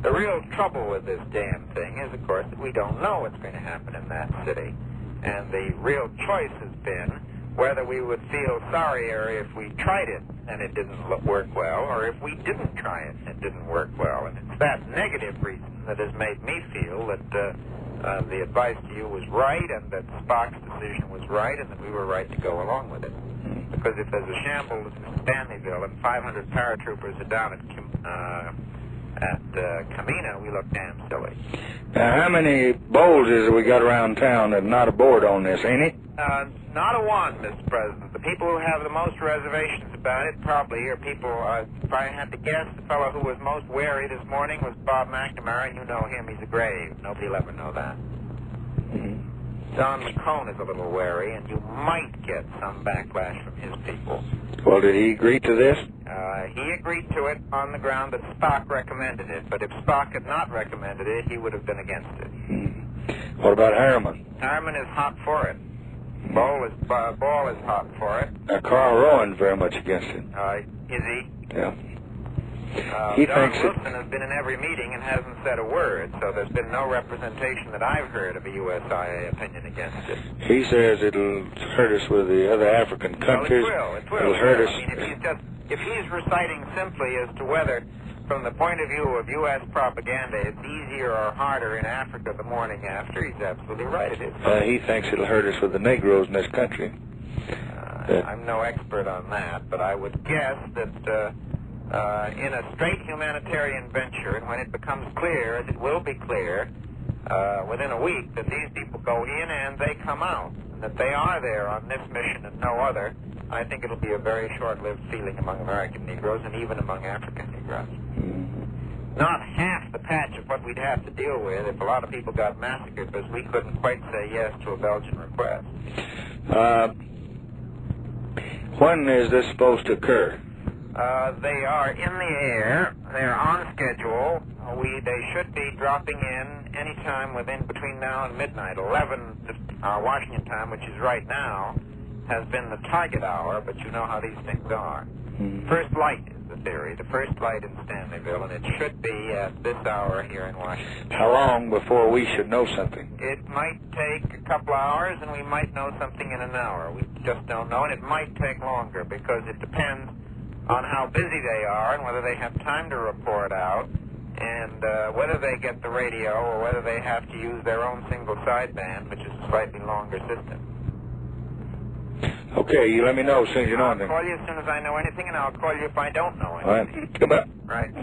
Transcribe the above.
The real trouble with this damn thing is, of course, that we don't know what's going to happen in that city. And the real choice has been whether we would feel sorrier if we tried it and it didn't work well, or if we didn't try it and it didn't work well. And it's that negative reason that has made me feel that the advice to you was right, and that Spock's decision was right, and that we were right to go along with it. Because if there's a shambles in Stanleyville and 500 paratroopers are down at Kamina, we look damn silly. Now, how many Bowleses have we got around town that are not aboard on this, ain't it? Not a one, Mr. President. The people who have the most reservations about it probably are people, if I had to guess, the fellow who was most wary this morning was Bob McNamara. You know him, he's a grave. Nobody will ever know that. Don McCone is a little wary, and you might get some backlash from his people. Well, did he agree to this? He agreed to it on the ground that Spock recommended it, but if Spock had not recommended it, he would have been against it. What about Harriman? Harriman is hot for it. Ball is hot for it. Now, Carl Rowan's very much against it. Is he? Yeah. He Don Wilson has been in every meeting and hasn't said a word, so there's been no representation that I've heard of a USIA opinion against it. He says it'll hurt us with the other African countries. Well, it will. It'll hurt us. I mean, if he's reciting simply as to whether, from the point of view of U.S. propaganda, it's easier or harder in Africa the morning after, he's absolutely right. It is. He thinks it'll hurt us with the Negroes in this country. I'm no expert on that, but I would guess that in a straight humanitarian venture, and when it becomes clear, as it will be clear, within a week, that these people go in and they come out, and that they are there on this mission and no other, I think it'll be a very short-lived feeling among American Negroes and even among African Negroes. Not half the patch of what we'd have to deal with if a lot of people got massacred because we couldn't quite say yes to a Belgian request. When is this supposed to occur? They are in the air. They're on schedule. They should be dropping in any time between now and midnight. 11 Washington time, which is right now, has been the target hour, but you know how these things are. First light is the theory. The first light in Stanleyville, and it should be at this hour here in Washington. How long before we should know something? It might take a couple hours, and we might know something in an hour. We just don't know, and it might take longer because it depends on how busy they are and whether they have time to report out, and whether they get the radio or whether they have to use their own single sideband, which is a slightly longer system. Okay, you let me know as soon as you know anything. I'll call you as soon as I know anything, and I'll call you if I don't know anything. All right, goodbye. Right.